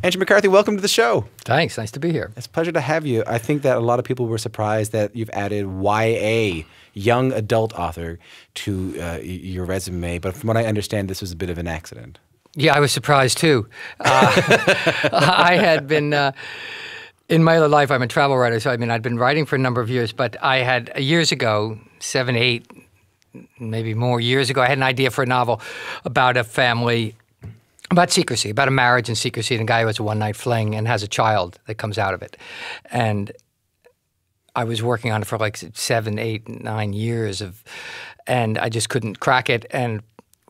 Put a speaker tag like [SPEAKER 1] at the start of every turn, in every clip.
[SPEAKER 1] Andrew McCarthy, welcome to the show.
[SPEAKER 2] Thanks. Nice to be here.
[SPEAKER 1] It's a pleasure to have you. I think that a lot of people were surprised that you've added YA, young adult author, to your resume. But from what I understand, this was a bit of an accident.
[SPEAKER 2] Yeah, I was surprised too. I had been, in my other life, I'm a travel writer, so I'd been writing for a number of years, but I had, years ago, 7, 8, maybe more years ago, I had an idea for a novel about a family, about secrecy, about a marriage and secrecy, and a guy who has a one-night fling and has a child that comes out of it. And I was working on it for like 7, 8, 9 years, and I just couldn't crack it. And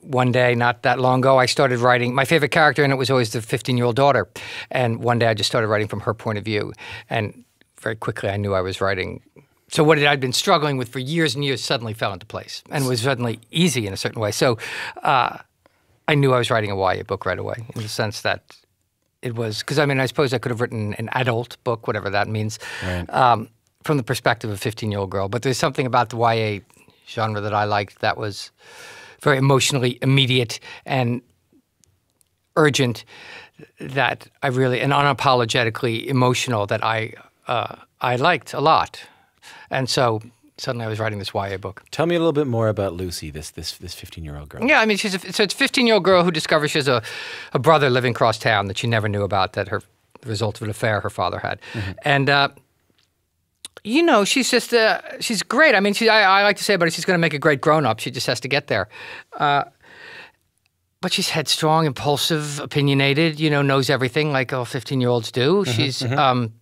[SPEAKER 2] one day, not that long ago, I started writing. My favorite character in it was always the 15-year-old daughter. And one day I just started writing from her point of view. And very quickly I knew I was writing. So what I'd been struggling with for years and years suddenly fell into place and was suddenly easy in a certain way. So I knew I was writing a YA book right away, in the sense that it was, because I suppose I could have written an adult book, whatever that means,
[SPEAKER 1] right,
[SPEAKER 2] from the perspective of a 15-year-old girl. But there's something about the YA genre that I liked that was very emotionally immediate and urgent, that I really, and unapologetically emotional, that I liked a lot. And so suddenly I was writing this YA book.
[SPEAKER 1] Tell me a little bit more about Lucy, this 15-year-old girl.
[SPEAKER 2] Yeah, so it's a 15-year-old girl who discovers she has a brother living across town that she never knew about, that the result of an affair her father had. Mm-hmm. And, you know, she's just, she's great. I like to say about her, she's going to make a great grown-up. She just has to get there. But she's headstrong, impulsive, opinionated, knows everything like all 15-year-olds do. Mm-hmm, she's... Mm-hmm.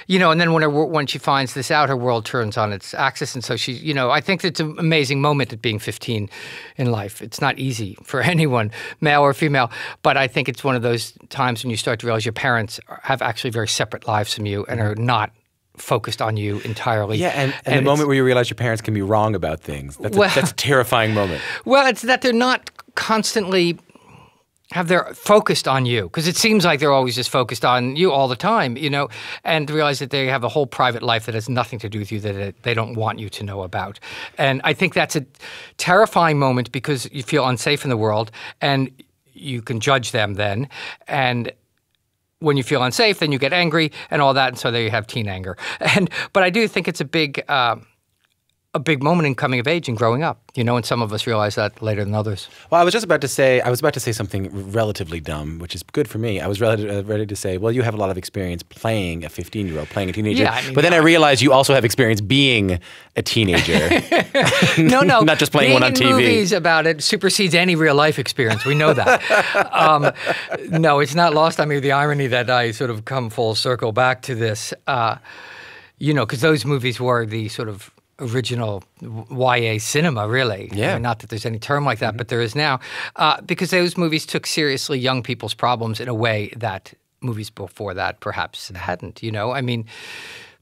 [SPEAKER 2] And then when she finds this out, her world turns on its axis. And so she, I think it's an amazing moment at being 15 in life. It's not easy for anyone, male or female. But I think it's one of those times when you start to realize your parents have actually very separate lives from you and are not focused on you entirely.
[SPEAKER 1] Yeah, and the moment where you realize your parents can be wrong about things, that's a terrifying moment.
[SPEAKER 2] Well, it's that they're not constantly... they're focused on you, because it seems like they're always just focused on you all the time, and realize that they have a whole private life that has nothing to do with you, that they don't want you to know about. And I think that's a terrifying moment, because you feel unsafe in the world and you can judge them then. And when you feel unsafe, then you get angry and all that, and so there you have teen anger. But I do think it's a big moment in coming of age and growing up, and some of us realize that later than others.
[SPEAKER 1] Well, I was about to say something relatively dumb, which is good for me. I was ready to say, well, you have a lot of experience playing a 15-year-old, playing a teenager. Yeah, but then I realized you also have experience being a teenager.
[SPEAKER 2] No.
[SPEAKER 1] Not just playing one on TV.
[SPEAKER 2] Being in movies about it supersedes any real-life experience. We know that. No, it's not lost on me, the irony that I sort of come full circle back to this, because those movies were the sort of original YA cinema, really.
[SPEAKER 1] Yeah.
[SPEAKER 2] Not that there's any term like that, but there is now. Because those movies took seriously young people's problems in a way that movies before that perhaps hadn't,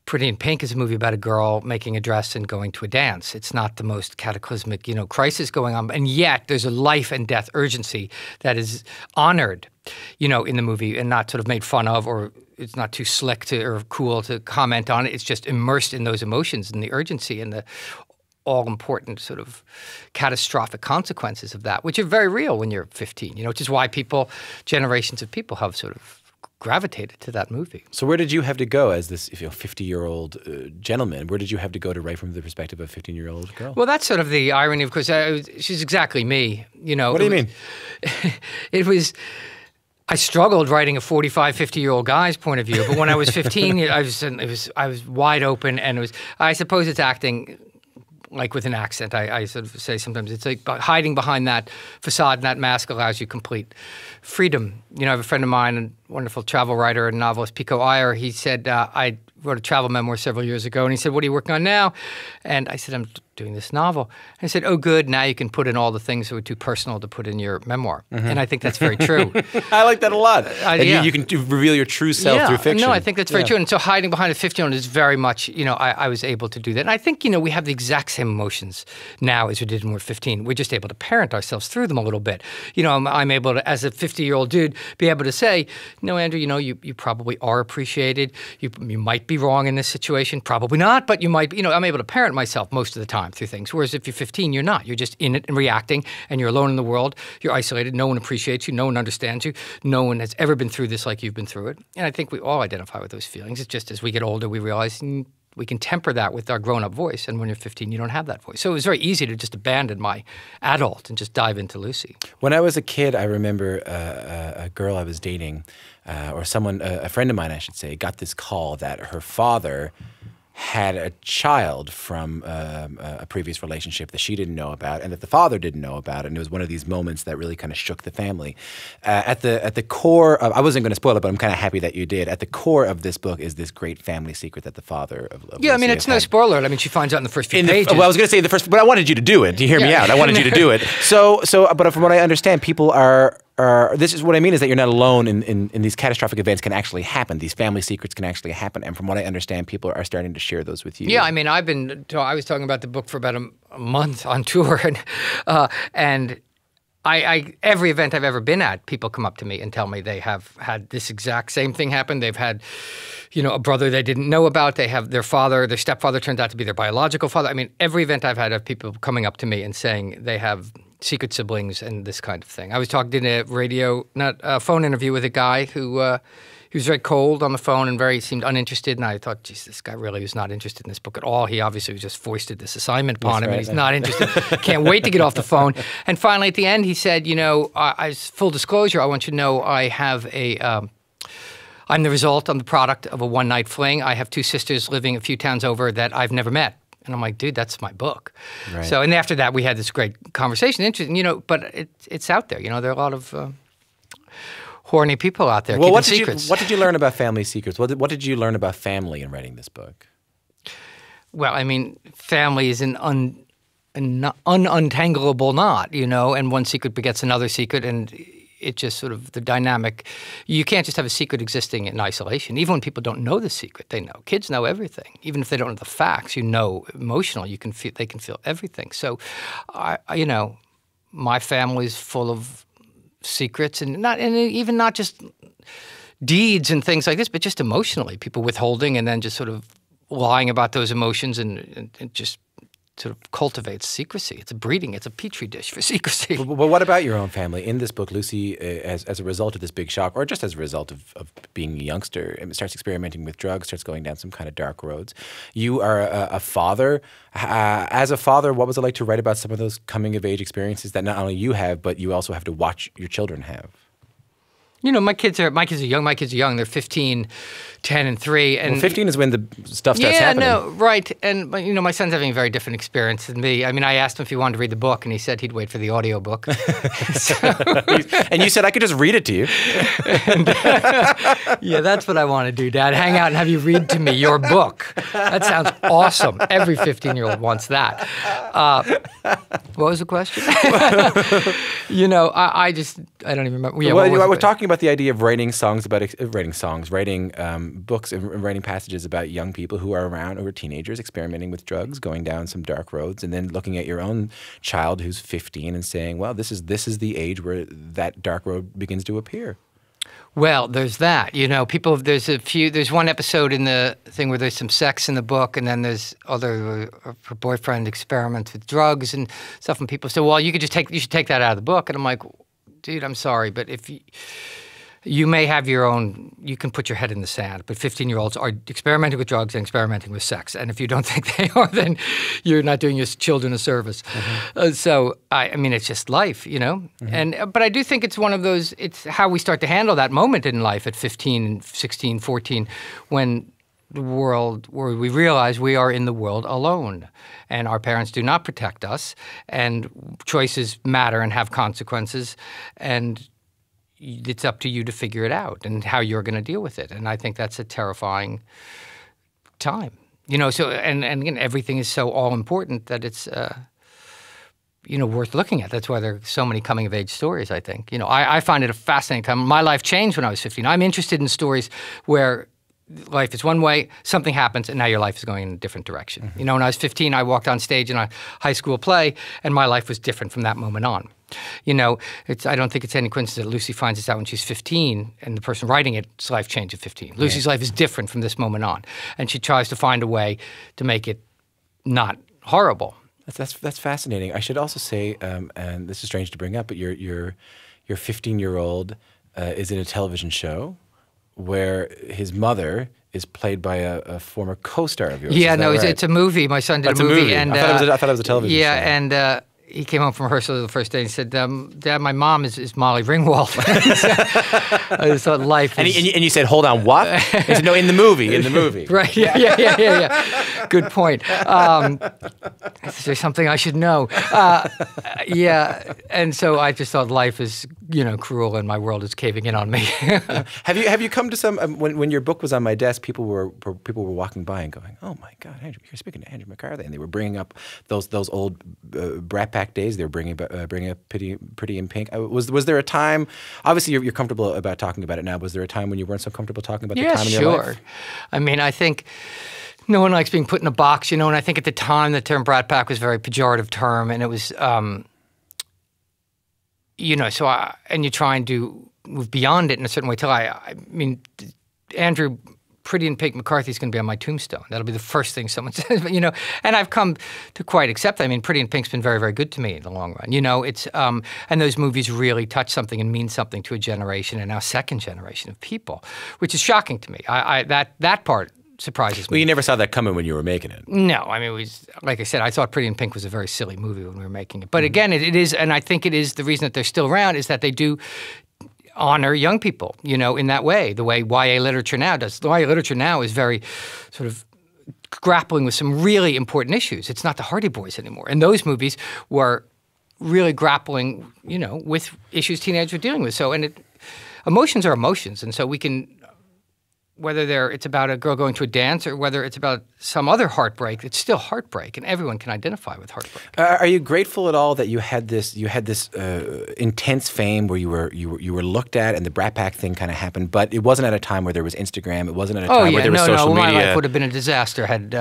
[SPEAKER 2] Pretty in Pink is a movie about a girl making a dress and going to a dance. It's not the most cataclysmic, crisis going on. And yet there's a life and death urgency that is honored, in the movie, and not sort of made fun of, or it's not too slick or cool to comment on it. It's just immersed in those emotions and the urgency and the all-important sort of catastrophic consequences of that, which are very real when you're 15, which is why generations of people have sort of gravitated to that movie.
[SPEAKER 1] So where did you have to go as this 50-year-old gentleman? Where did you have to go to write from the perspective of a 15-year-old girl?
[SPEAKER 2] Well, that's sort of the irony, of course. She's exactly me.
[SPEAKER 1] What do you mean?
[SPEAKER 2] It was... I struggled writing a 45, 50-year-old guy's point of view, but when I was 15, I was wide open, and I suppose it's acting like with an accent. I sort of say sometimes it's like hiding behind that facade, and that mask allows you complete freedom. I have a friend of mine, a wonderful travel writer and novelist, Pico Iyer. He said, I wrote a travel memoir several years ago, and he said, "What are you working on now?" And I said, "I'm doing this novel." And he said, "Oh, good. Now you can put in all the things that were too personal to put in your memoir." Mm-hmm. And I think that's very true.
[SPEAKER 1] I like that a lot. Yeah. You can reveal your true self through fiction.
[SPEAKER 2] No, I think that's very true. And so hiding behind a 15-year-old is very much, I was able to do that. And I think, we have the exact same emotions now as we did when we were 15. We're just able to parent ourselves through them a little bit. I'm able to, as a 50-year-old dude, be able to say, "No, Andrew, you probably are appreciated. You might be be wrong in this situation. Probably not, but you might, I'm able to parent myself most of the time through things. Whereas if you're 15, you're not. You're just in it and reacting, and you're alone in the world. You're isolated. No one appreciates you. No one understands you. No one has ever been through this like you've been through it. And I think we all identify with those feelings. It's just as we get older, we realize we can temper that with our grown-up voice. And when you're 15, you don't have that voice. So it was very easy to just abandon my adult and just dive into Lucy.
[SPEAKER 1] When I was a kid, I remember a girl I was dating, or someone, a friend of mine, I should say, got this call that her father had a child from a previous relationship that she didn't know about and that the father didn't know about. And it was one of these moments that really kind of shook the family. At the core of, I wasn't going to spoil it, but I'm kind of happy that you did. At the core of this book is this great family secret that the father of
[SPEAKER 2] yeah, I mean, it's no spoiler. I mean, she finds out in the first few pages.
[SPEAKER 1] Well, I was going to say the first, but I wanted you to do it. Do you hear me out? I wanted you to do it. But from what I understand, people are this is what I mean is that you're not alone in these catastrophic events can actually happen. These family secrets can actually happen. And from what I understand, people are starting to share those with you.
[SPEAKER 2] Yeah, I mean, I was talking about the book for about a month on tour. And I every event I've ever been at, people come up to me and tell me they have had this exact same thing happen. They've had, a brother they didn't know about. They have their stepfather turns out to be their biological father. I mean, every event I've had of people coming up to me and saying they have secret siblings and this kind of thing. I was talking in a phone interview with a guy who he was very cold on the phone and seemed uninterested. And I thought, geez, this guy really was not interested in this book at all. He obviously just foisted this assignment upon him, and he's not interested. Can't wait to get off the phone. And finally, at the end, he said, full disclosure, I want you to know I have I'm the product of a one-night fling. I have two sisters living a few towns over that I've never met. And I'm like, dude, that's my book. Right. So, and after that, we had this great conversation. Interesting, but it's out there. There are a lot of horny people out there keeping secrets.
[SPEAKER 1] What did you learn about family secrets? What did you learn about family in writing this book?
[SPEAKER 2] Well, I mean, family is an untangleable knot, and one secret begets another secret, and it just sort of the dynamic. You can't just have a secret existing in isolation. Even when people don't know the secret, they know. Kids know everything. Even if they don't know the facts, emotional. They can feel everything. So, my family's full of secrets, and even not just deeds and things like this, but just emotionally, people withholding and then just sort of lying about those emotions and just sort of cultivates secrecy. It's a petri dish for secrecy.
[SPEAKER 1] But what about your own family? In this book, Lucy, as a result of this big shock, or just as a result of being a youngster, starts experimenting with drugs, starts going down some kind of dark roads. You are a father. As a father, what was it like to write about some of those coming-of-age experiences that not only you have, but you also have to watch your children have?
[SPEAKER 2] My kids are young. They're 15, 10, and 3. And
[SPEAKER 1] 15 is when the stuff starts happening.
[SPEAKER 2] Yeah, no, right. And my son's having a very different experience than me. I mean, I asked him if he wanted to read the book, and he said he'd wait for the audiobook.
[SPEAKER 1] And you said I could just read it to you.
[SPEAKER 2] Yeah, that's what I want to do, Dad. Hang out and have you read to me your book. That sounds awesome. Every 15-year-old wants that. What was the question? I don't even remember. Yeah,
[SPEAKER 1] we're talking about the idea of writing books and writing passages about young people who are around, who are teenagers, experimenting with drugs, going down some dark roads, and then looking at your own child who's 15 and saying, well, this is the age where that dark road begins to appear.
[SPEAKER 2] Well, there's that. There's one episode in the thing where there's some sex in the book, and then there's her boyfriend experiments with drugs and stuff, and people say, well, you should take that out of the book. And I'm like, dude, I'm sorry, but if you may have your own, you can put your head in the sand, but 15-year-olds are experimenting with drugs and experimenting with sex. And if you don't think they are, then you're not doing your children a service. Mm-hmm. So, I mean, it's just life, Mm-hmm. But I do think it's one of those, it's how we start to handle that moment in life at 15, 16, 14, when where we realize we are in the world alone and our parents do not protect us and choices matter and have consequences, and it's up to you to figure it out and how you're going to deal with it. And I think that's a terrifying time. So and again, everything is so all important that it's worth looking at. That's why there are so many coming of age stories, I think. I find it a fascinating time. My life changed when I was 15. I'm interested in stories where life is one way, something happens, and now your life is going in a different direction. Mm-hmm. When I was 15, I walked on stage in a high school play, and my life was different from that moment on. I don't think it's any coincidence that Lucy finds this out when she's 15, and the person writing it's life change at 15. Lucy's life is different from this moment on, and she tries to find a way to make it not horrible.
[SPEAKER 1] That's fascinating. I should also say, and this is strange to bring up, but your 15-year-old is in a television show where his mother is played by a former co-star of yours.
[SPEAKER 2] Yeah,
[SPEAKER 1] right?
[SPEAKER 2] It's a movie. My son did a movie. And,
[SPEAKER 1] I thought it was a television show.
[SPEAKER 2] Yeah, and he came home from rehearsal the first day and said, Dad, my mom is Molly Ringwald. I just thought life
[SPEAKER 1] is... And you said, hold on, what? He said, no, in the movie.
[SPEAKER 2] Right, yeah. Good point. Is there something I should know? Yeah, and so I just thought life is, cruel and my world is caving in on me.
[SPEAKER 1] Have you come to some, when your book was on my desk, people were walking by and going, oh my God, Andrew, you're speaking to Andrew McCarthy. And they were bringing up those old Brat Pack days. They were bringing up Pretty in Pink. Was there a time? Obviously, you're comfortable about talking about it now. Was there a time when you weren't so comfortable talking about the time in your life?
[SPEAKER 2] Sure. I mean, I think no one likes being put in a box, and I think at the time the term Brat Pack was a very pejorative term, and it was, and you try and move beyond it in a certain way. I mean, Andrew. Pretty in Pink McCarthy's going to be on my tombstone. That'll be the first thing someone says. But, and I've come to quite accept that. I mean, Pretty in Pink's been very, very good to me in the long run. It's and those movies really touch something and mean something to a generation and now second generation of people, which is shocking to me. That part surprises me.
[SPEAKER 1] Well, you never saw that coming when you were making it.
[SPEAKER 2] No, I mean, it was, like I said, I thought Pretty in Pink was a very silly movie when we were making it. But again, it is, and I think it is the reason that they're still around is that they do honor young people, in that way, the way YA literature now does. The YA literature now is very sort of grappling with some really important issues. It's not the Hardy Boys anymore. And those movies were really grappling, with issues teenagers were dealing with. So, emotions are emotions. And so we can, whether it's about a girl going to a dance or whether it's about some other heartbreak, it's still heartbreak, and everyone can identify with heartbreak.
[SPEAKER 1] Are you grateful at all that you had this intense fame where you were looked at, and the Brat Pack thing kind of happened, but it wasn't at a time where there was Instagram, it wasn't at a time where there was social media?
[SPEAKER 2] My life would have been a disaster had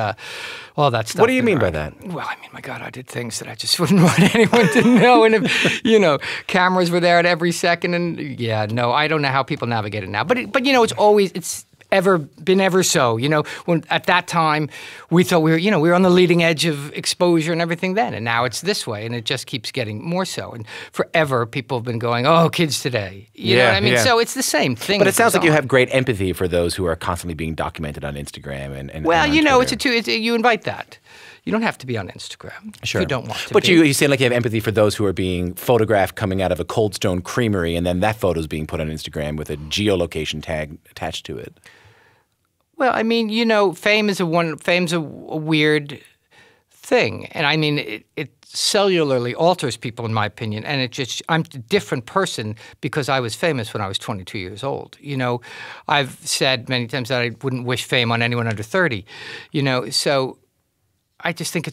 [SPEAKER 2] all that stuff.
[SPEAKER 1] What do you mean by that?
[SPEAKER 2] Well, I mean, my God, I did things that I just wouldn't want anyone to know, and if, cameras were there at every second, and I don't know how people navigate it now, but it's ever so, when at that time we thought we were on the leading edge of exposure and everything then, and now it's this way, and it just keeps getting more so. And forever people have been going, oh, kids today. You know what I mean? So it's the same thing.
[SPEAKER 1] But it sounds like you have great empathy for those who are constantly being documented on Instagram and
[SPEAKER 2] well,
[SPEAKER 1] and on
[SPEAKER 2] Twitter. You invite that. You don't have to be on Instagram if you don't want to
[SPEAKER 1] But you seem like you have empathy for those who are being photographed coming out of a Cold Stone creamery, and then that photo is being put on Instagram with a geolocation tag attached to it.
[SPEAKER 2] Well, I mean, fame's a weird thing, and I mean, it cellularly alters people, in my opinion, and I'm a different person because I was famous when I was 22 years old. I've said many times that I wouldn't wish fame on anyone under 30. So I just think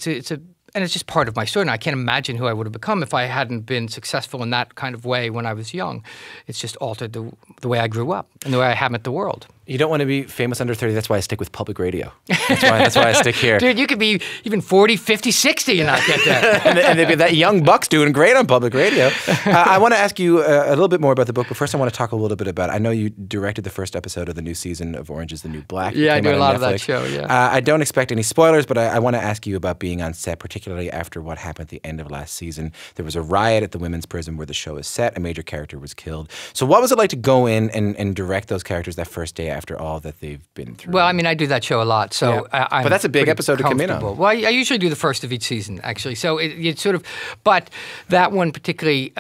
[SPEAKER 2] and it's just part of my story. And I can't imagine who I would have become if I hadn't been successful in that kind of way when I was young. It's just altered the way I grew up and the way I have met the world.
[SPEAKER 1] You don't want to be famous under 30. That's why I stick with public radio. That's why I stick here.
[SPEAKER 2] Dude, you could be even 40, 50, 60 and not get there.
[SPEAKER 1] and they'd be that young buck's doing great on public radio. I want to ask you a little bit more about the book, but first I want to talk a little bit about, I know you directed the first episode of the new season of Orange is the New Black.
[SPEAKER 2] Yeah, I do a lot of that show, yeah.
[SPEAKER 1] I don't expect any spoilers, but I want to ask you about being on set, particularly after what happened at the end of last season. There was a riot at the women's prison where the show is set. A major character was killed. So what was it like to go in and direct those characters that first day after all that they've been through?
[SPEAKER 2] Well, I mean, I do that show a lot, so
[SPEAKER 1] but that's a big episode to come in on.
[SPEAKER 2] Well, I usually do the first of each season, actually. So it's sort of, but that one particularly,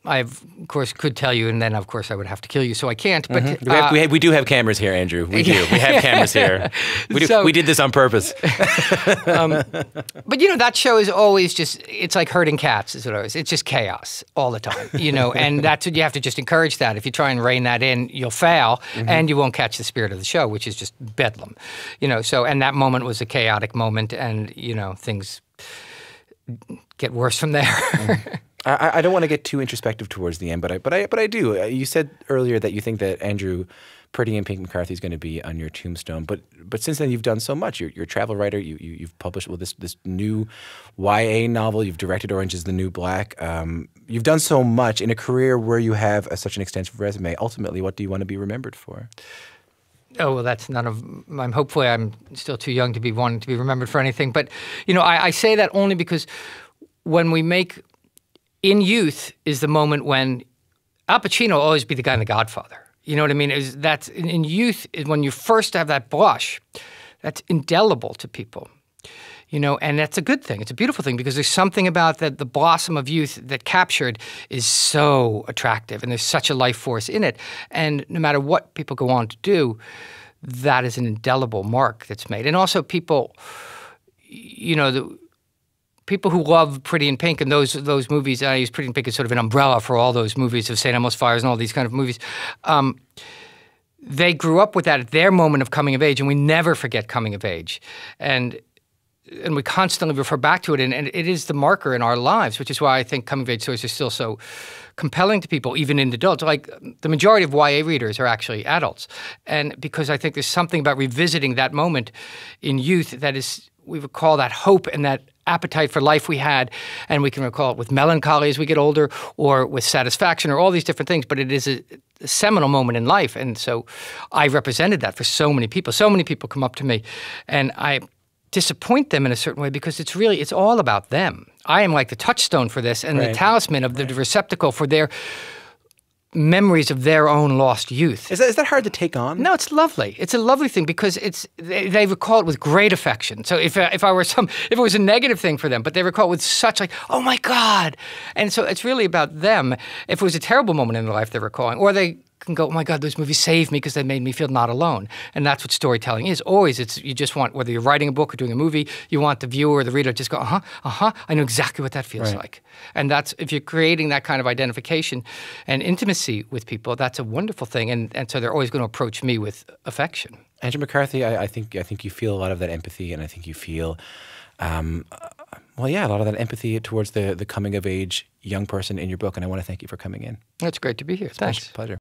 [SPEAKER 2] I, of course, could tell you, and then, of course, I would have to kill you, so I can't. But
[SPEAKER 1] we do have cameras here, Andrew. We do. We have cameras here. We did this on purpose.
[SPEAKER 2] But, that show is always just, it's like herding cats, is what it is. It's just chaos all the time, and that's what you have to just encourage that. If you try and rein that in, you'll fail, and you won't catch the spirit of the show, which is just bedlam. So, and that moment was a chaotic moment, and, things get worse from there.
[SPEAKER 1] I don't want to get too introspective towards the end, but I do. You said earlier that you think that Andrew Pretty in Pink McCarthy is going to be on your tombstone, but since then you've done so much. You're a travel writer. You've published this new YA novel. You've directed Orange Is the New Black. You've done so much in a career where you have such an extensive resume. Ultimately, what do you want to be remembered for?
[SPEAKER 2] Oh, well, that's none of. Hopefully, I'm still too young to be wanting to be remembered for anything. But I say that only because when we make. In youth is the moment when Al Pacino will always be the guy in The Godfather. You know what I mean? That's in youth is when you first have that blush. That's indelible to people. And that's a good thing. It's a beautiful thing because there's something about the blossom of youth that captured is so attractive, and there's such a life force in it. And no matter what people go on to do, that is an indelible mark that's made. And also people, people who love Pretty in Pink and those movies, I use Pretty in Pink as sort of an umbrella for all those movies of St. Elmo's Fires and all these kind of movies. They grew up with that at their moment of coming of age, and we never forget coming of age. And we constantly refer back to it, and it is the marker in our lives, which is why I think coming of age stories are still so compelling to people, even in adults. Like the majority of YA readers are actually adults. And because I think there's something about revisiting that moment in youth that is, we recall that hope and that appetite for life we had, and we can recall it with melancholy as we get older, or with satisfaction, or all these different things, but it is a seminal moment in life. And so I represented that for so many people. So many people come up to me, and I disappoint them in a certain way because it's all about them. I am like the touchstone for this and the talisman of the receptacle for their memories of their own lost youth.
[SPEAKER 1] Is that hard to take on?
[SPEAKER 2] No, it's lovely. It's a lovely thing because they recall it with great affection. So if it was a negative thing for them, but they recall it with such like, oh my God. And so it's really about them. If it was a terrible moment in their life they're recalling, or they can go, oh my God, those movies saved me because they made me feel not alone. And that's what storytelling is. Always, you just want, whether you're writing a book or doing a movie, you want the viewer or the reader to just go, I know exactly what that feels like. And that's, if you're creating that kind of identification and intimacy with people, that's a wonderful thing. And so they're always going to approach me with affection.
[SPEAKER 1] Andrew McCarthy, I think you feel a lot of that empathy, and I think you feel, a lot of that empathy towards the coming of age young person in your book. And I want to thank you for coming in.
[SPEAKER 2] It's great to be here. Thanks.
[SPEAKER 1] It's a pleasure.